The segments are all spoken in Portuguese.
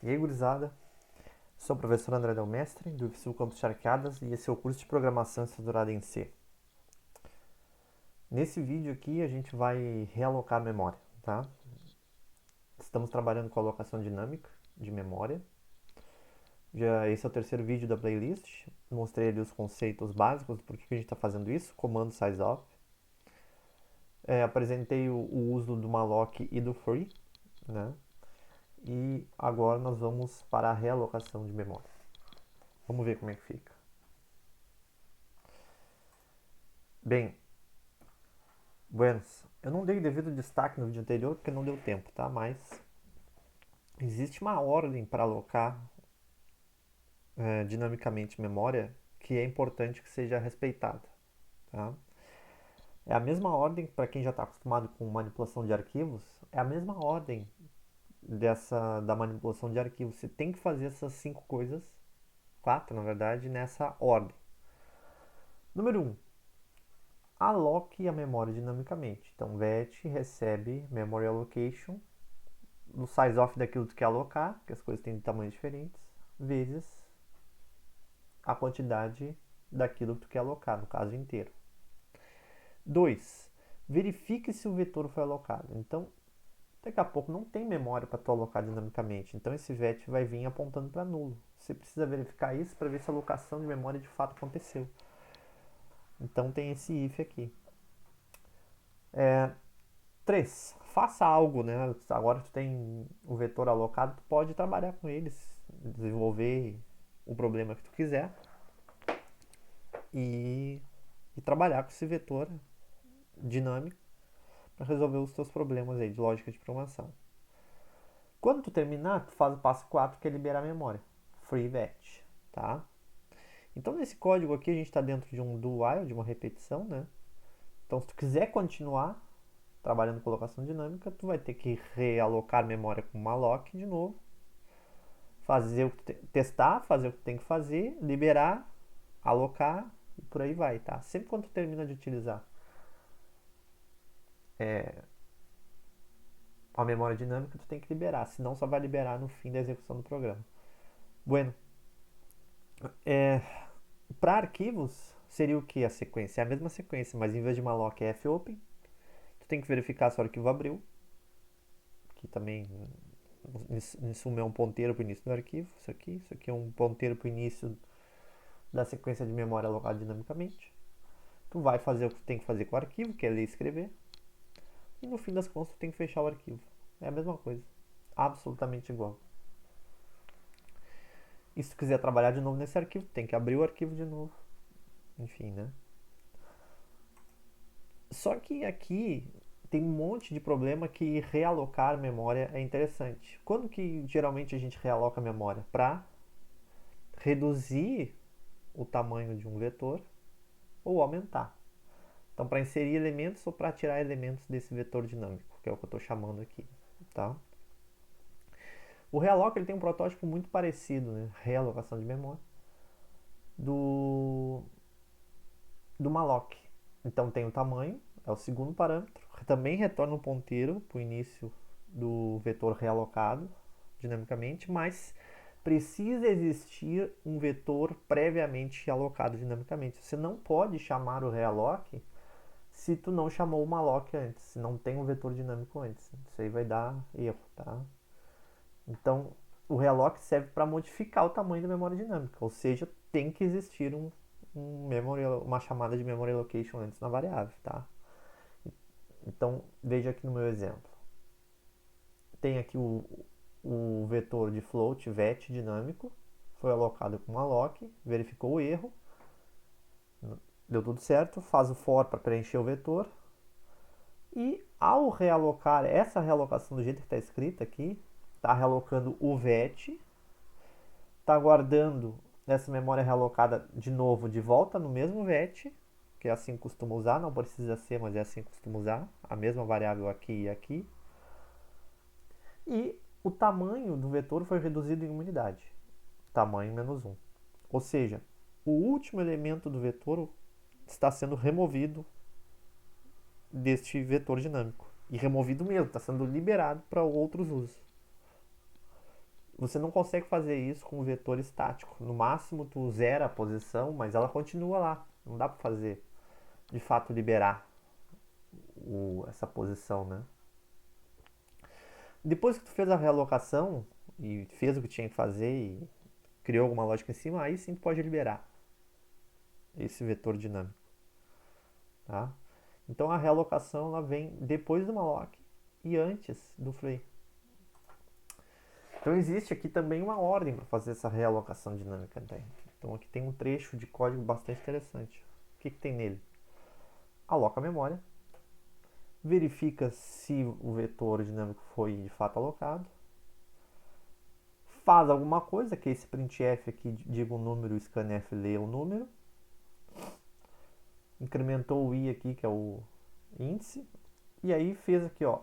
E aí, gurizada? Sou o professor André Del Mestre, do IFSU Campus Charqueadas, e esse é o curso de Programação Estruturada em C. Nesse vídeo aqui, a gente vai realocar memória, tá? Estamos trabalhando com alocação dinâmica de memória. Esse é o terceiro vídeo da playlist. Mostrei ali os conceitos básicos do porquê que a gente está fazendo isso, comando sizeof. Apresentei o uso do malloc e do free, né? E agora nós vamos para a realocação de memória. Vamos ver como é que fica. Bem, buenas. Eu não dei devido destaque no vídeo anterior porque não deu tempo, tá? Mas existe uma ordem para alocar dinamicamente memória que é importante que seja respeitada, tá? É a mesma ordem para quem já está acostumado com manipulação de arquivos, é a mesma ordem da manipulação de arquivos. Você tem que fazer essas 5 coisas, 4 na verdade, nessa ordem. Número 1. Aloque a memória dinamicamente. Então, VET recebe memory allocation no sizeof daquilo que tu quer alocar, que as coisas têm tamanhos diferentes, vezes a quantidade daquilo que tu quer alocar, no caso inteiro. 2. Verifique se o vetor foi alocado. Então, daqui a pouco não tem memória para tu alocar dinamicamente. Então, esse VET vai vir apontando para nulo. Você precisa verificar isso para ver se a alocação de memória de fato aconteceu. Então, tem esse if aqui. 3. Faça algo, né? Agora tu tem o vetor alocado, tu pode trabalhar com eles, desenvolver o problema que tu quiser e, e trabalhar com esse vetor dinâmico para resolver os teus problemas aí de lógica de programação. Quando tu terminar, tu faz o passo 4, que é liberar a memória. FreeVet, tá? Então, nesse código aqui, a gente está dentro de um do while, de uma repetição, né? Então, se tu quiser continuar trabalhando com colocação dinâmica, tu vai ter que realocar memória com malloc de novo, fazer o que testar, fazer o que tem que fazer, liberar, alocar e por aí vai, tá? Sempre quando tu termina de utilizar a memória dinâmica, tu tem que liberar, senão só vai liberar no fim da execução do programa. Bueno, para arquivos seria o que a sequência? É a mesma sequência, mas em vez de malloc é fopen. Tu tem que verificar se o arquivo abriu, que também em suma é um ponteiro para o início do arquivo. Isso aqui é um ponteiro para o início da sequência de memória alocada dinamicamente. Tu vai fazer o que tu tem que fazer com o arquivo, que é ler e escrever, e no fim das contas tu tem que fechar o arquivo. É a mesma coisa, absolutamente igual. E se tu quiser trabalhar de novo nesse arquivo, tu tem que abrir o arquivo de novo. Enfim, né? Só que aqui tem um monte de problema que realocar memória é interessante. Quando que geralmente a gente realoca a memória? Para reduzir o tamanho de um vetor ou aumentar. Então, para inserir elementos ou para tirar elementos desse vetor dinâmico, que é o que eu estou chamando aqui, tá? O realloc ele tem um protótipo muito parecido, né? Realocação de memória, do, do malloc. Então, tem o tamanho, é o segundo parâmetro, também retorna um ponteiro para o início do vetor realocado dinamicamente, mas precisa existir um vetor previamente alocado dinamicamente. Você não pode chamar o realloc se tu não chamou o malloc antes, se não tem um vetor dinâmico antes. Isso aí vai dar erro, tá? Então, o realloc serve para modificar o tamanho da memória dinâmica, ou seja, tem que existir uma chamada de memory allocation antes na variável, tá? Então, veja aqui no meu exemplo. Tem aqui o vetor de float vet dinâmico, foi alocado com malloc, verificou o erro, deu tudo certo, faz o for para preencher o vetor, e ao realocar essa realocação do jeito que está escrita aqui, está realocando o vet, está guardando essa memória realocada de novo de volta no mesmo vet, que é assim que costuma usar, não precisa ser, mas é assim que costuma usar, a mesma variável aqui e aqui. E o tamanho do vetor foi reduzido em uma unidade, tamanho menos 1. Ou seja, o último elemento do vetor está sendo removido deste vetor dinâmico. E removido mesmo, está sendo liberado para outros usos. Você não consegue fazer isso com o vetor estático. No máximo tu zera a posição, mas ela continua lá. Não dá para fazer, de fato, liberar essa posição, né? Depois que tu fez a realocação e fez o que tinha que fazer e criou alguma lógica em cima, aí sim tu pode liberar esse vetor dinâmico, tá? Então a realocação ela vem depois do malloc e antes do free. Então existe aqui também uma ordem para fazer essa realocação dinâmica. Então aqui tem um trecho de código bastante interessante. O que tem nele? Aloca a memória, verifica se o vetor dinâmico foi de fato alocado, faz alguma coisa, que é esse printf aqui diga um número, o scanf lê o número, incrementou o i aqui, que é o índice, e aí fez aqui, ó,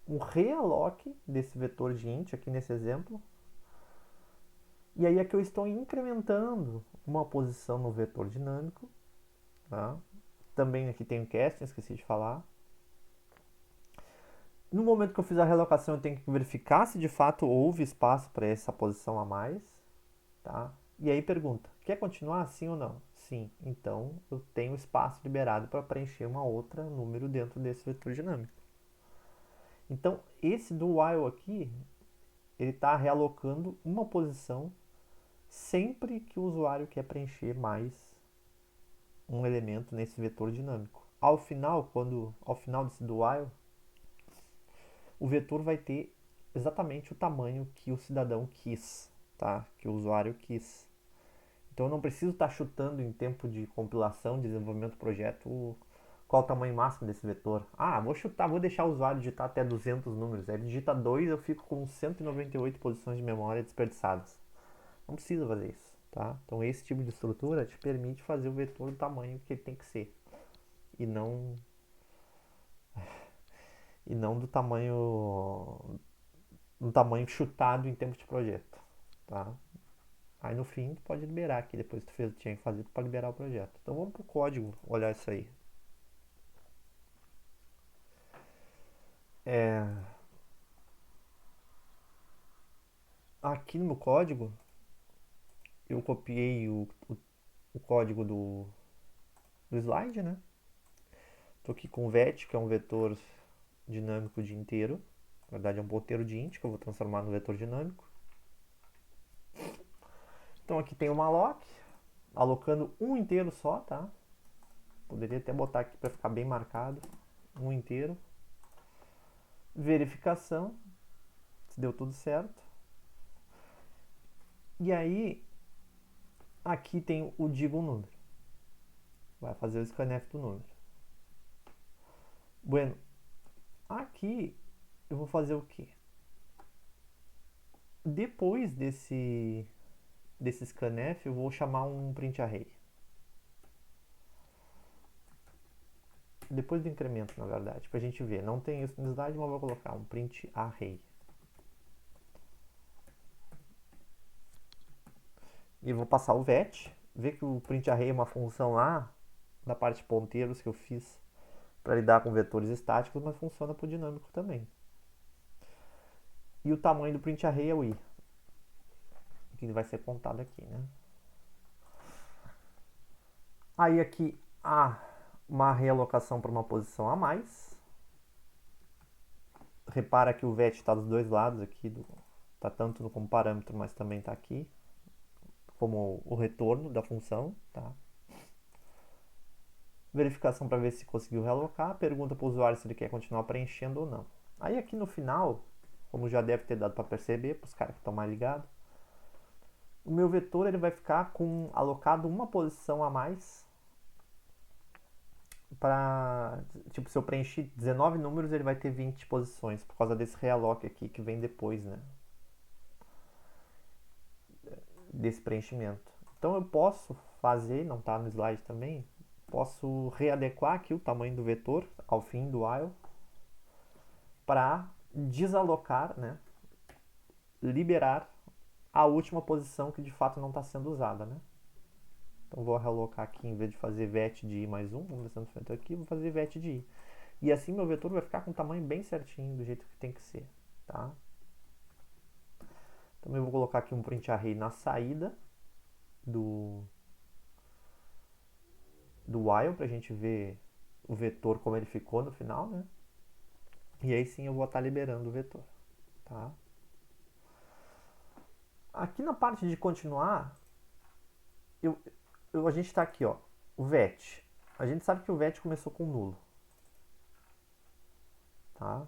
um realoc desse vetor de int aqui nesse exemplo. E aí aqui eu estou incrementando uma posição no vetor dinâmico, tá? Também aqui tem o casting, esqueci de falar. No momento que eu fiz a realocação, eu tenho que verificar se de fato houve espaço para essa posição a mais, tá? E aí pergunta, quer continuar sim ou não? Sim, então eu tenho espaço liberado para preencher uma outra número dentro desse vetor dinâmico. Então esse do while aqui, ele está realocando uma posição sempre que o usuário quer preencher mais um elemento nesse vetor dinâmico. Ao final desse do while, o vetor vai ter exatamente o tamanho que o cidadão quis, tá? Que o usuário quis. Então eu não preciso estar chutando em tempo de compilação, desenvolvimento do projeto, qual o tamanho máximo desse vetor. Ah, vou deixar o usuário digitar até 200 números. Ele digita 2, eu fico com 198 posições de memória desperdiçadas. Não precisa fazer isso, tá? Então esse tipo de estrutura te permite fazer o vetor do tamanho que ele tem que ser. E não do tamanho chutado em tempo de projeto, tá? Aí no fim tu pode liberar aqui, depois tu fez o que tinha que fazer para liberar o projeto. Então vamos pro código olhar isso aí. Aqui no meu código eu copiei o código do slide, né? Tô aqui com o vet, que é um vetor dinâmico de inteiro. Na verdade é um ponteiro de int que eu vou transformar no vetor dinâmico. Então aqui tem o malloc, alocando um inteiro só, tá? Poderia até botar aqui para ficar bem marcado, um inteiro. Verificação, se deu tudo certo. E aí, aqui tem o diga um número. Vai fazer o scanf do número. Bueno, aqui eu vou fazer o quê? Depois desse scanf, eu vou chamar um print array. Depois do incremento, na verdade, para a gente ver. Não tem isso no slide, mas vou colocar um print array. E vou passar o vet. Ver que o print array é uma função lá da parte ponteiros que eu fiz para lidar com vetores estáticos, mas funciona para o dinâmico também. E o tamanho do print array é o i, que vai ser contado aqui, né? Aí aqui há uma realocação para uma posição a mais. Repara que o vet está dos dois lados aqui, está tanto como parâmetro, mas também está aqui, como o retorno da função, tá? Verificação para ver se conseguiu realocar, pergunta para o usuário se ele quer continuar preenchendo ou não. Aí aqui no final, como já deve ter dado para perceber, para os caras que estão mais ligados, o meu vetor ele vai ficar com alocado uma posição a mais para, tipo, se eu preencher 19 números, ele vai ter 20 posições, por causa desse realoc aqui que vem depois, né? Desse preenchimento. Então eu posso fazer, não está no slide também, posso readequar aqui o tamanho do vetor ao fim do while para desalocar, né? Liberar a última posição que de fato não está sendo usada, né? Então vou realocar aqui, em vez de fazer vet de i mais 1, vamos descendo frente aqui, vou fazer vet de i. E assim meu vetor vai ficar com o tamanho bem certinho, do jeito que tem que ser, tá? Então Também vou colocar aqui um print array na saída do while para a gente ver o vetor como ele ficou no final, né? E aí sim eu vou estar liberando o vetor, tá? Aqui na parte de continuar, a gente está aqui, ó, o vet. A gente sabe que o vet começou com nulo, tá?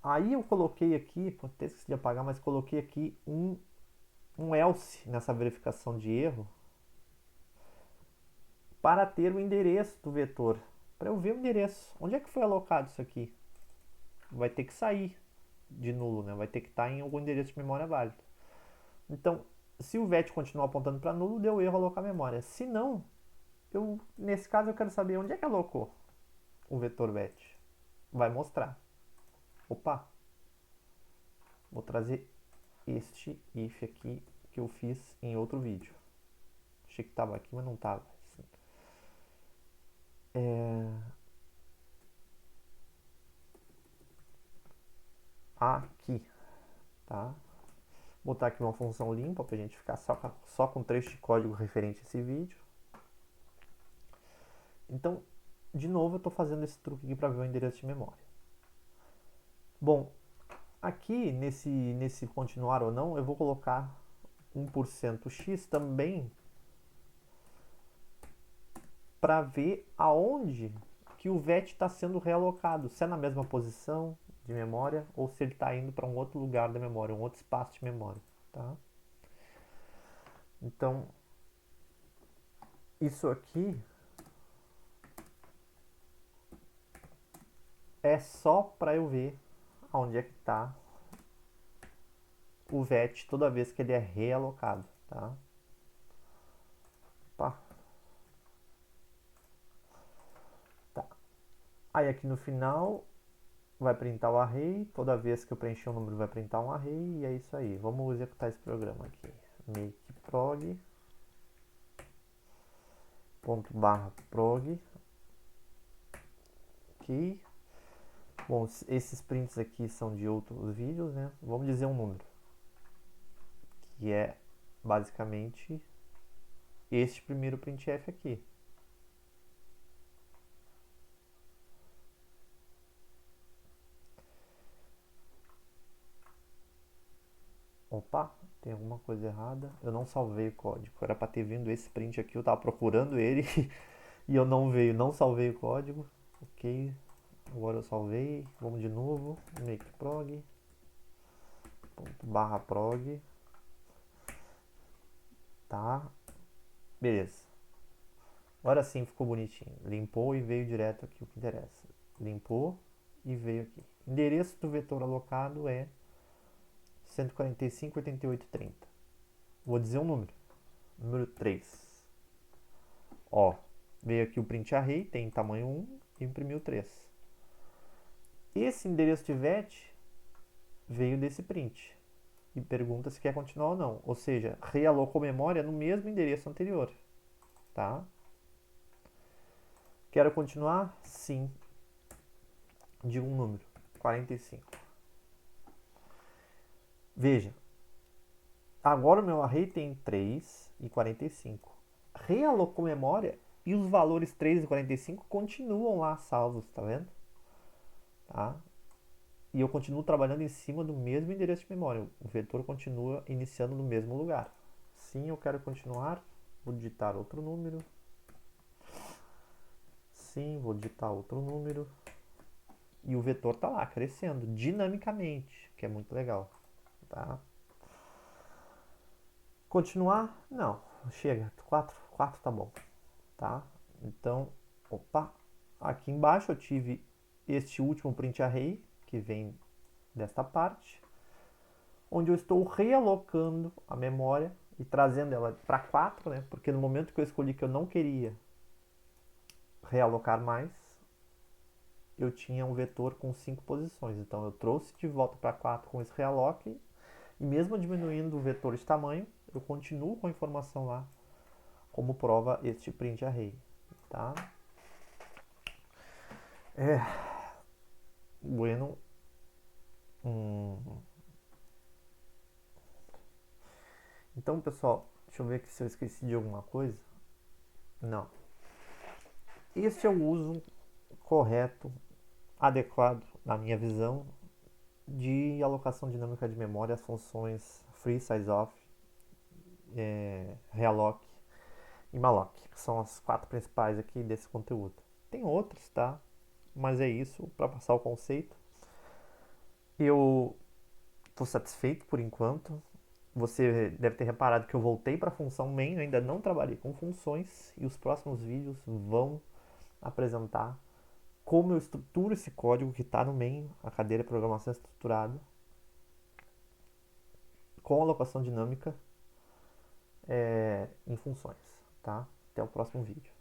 Aí eu coloquei aqui, pode ter esquecido de apagar, mas coloquei aqui um else nessa verificação de erro para ter o endereço do vetor, para eu ver o endereço. Onde é que foi alocado isso aqui? Vai ter que sair de nulo, né? Vai ter que estar em algum endereço de memória válido. Então, se o vet continuar apontando para nulo, deu erro alocar memória. Se não, nesse caso eu quero saber onde é que alocou o vetor vet. Vai mostrar. Opa, vou trazer este if aqui que eu fiz em outro vídeo. Achei que estava aqui, mas não estava. Aqui, tá? Vou botar aqui uma função limpa para a gente ficar só com trecho de código referente a esse vídeo. Então, de novo, eu estou fazendo esse truque aqui para ver o endereço de memória. Bom, aqui nesse continuar ou não, eu vou colocar 1% x também para ver aonde que o vet está sendo realocado, se é na mesma posição de memória ou se ele está indo para um outro lugar da memória, um outro espaço de memória, tá? Então, isso aqui é só para eu ver aonde é que está o vet toda vez que ele é realocado, tá? Opa. Tá. Aí aqui no final vai printar o array, toda vez que eu preencher um número vai printar um array e é isso aí. Vamos executar esse programa aqui. Make prog ./prog aqui. Bom, esses prints aqui são de outros vídeos, né? Vamos dizer um número, que é basicamente este primeiro printf aqui. Opa, tem alguma coisa errada. Eu não salvei o código. Era para ter vindo esse print aqui, eu tava procurando ele e eu não salvei o código. Ok, agora eu salvei. Vamos de novo. Make prog ./prog. Tá, beleza. Agora sim ficou bonitinho. Limpou e veio direto aqui o que interessa. Limpou e veio aqui. Endereço do vetor alocado é 145.88.30. Vou dizer um número. Número 3. Ó, veio aqui o print array, tem tamanho 1 e imprimiu 3. Esse endereço de vet veio desse print. E pergunta se quer continuar ou não. Ou seja, realocou memória no mesmo endereço anterior. Tá? Quero continuar? Sim. Digo um número. 45. Veja. Agora o meu array tem 3 e 45. Realocou memória e os valores 3 e 45 continuam lá salvos, tá vendo? Tá? E eu continuo trabalhando em cima do mesmo endereço de memória. O vetor continua iniciando no mesmo lugar. Sim, eu quero continuar. Vou digitar outro número. Sim, vou digitar outro número. E o vetor está lá, crescendo dinamicamente, que é muito legal. Tá? Continuar? Não, chega. 4 tá bom. Tá? Então, opa, aqui embaixo eu tive este último print array, que vem desta parte, onde eu estou realocando a memória e trazendo ela para 4, né? Porque no momento que eu escolhi que eu não queria realocar mais, eu tinha um vetor com 5 posições. Então eu trouxe de volta para 4 com esse realoc e mesmo diminuindo o vetor de tamanho, eu continuo com a informação lá, como prova este print array. Tá? Bueno. Então, pessoal, deixa eu ver aqui se eu esqueci de alguma coisa. Não. Esse é o uso correto, adequado, na minha visão, de alocação dinâmica de memória às funções free, size off, realloc e malloc, que são as quatro principais aqui desse conteúdo. Tem outros, tá? Mas é isso para passar o conceito. Eu estou satisfeito por enquanto. Você deve ter reparado que eu voltei para a função main, eu ainda não trabalhei com funções e os próximos vídeos vão apresentar como eu estruturo esse código que está no main, a cadeira de programação estruturada, com alocação dinâmica em funções, tá? Até o próximo vídeo.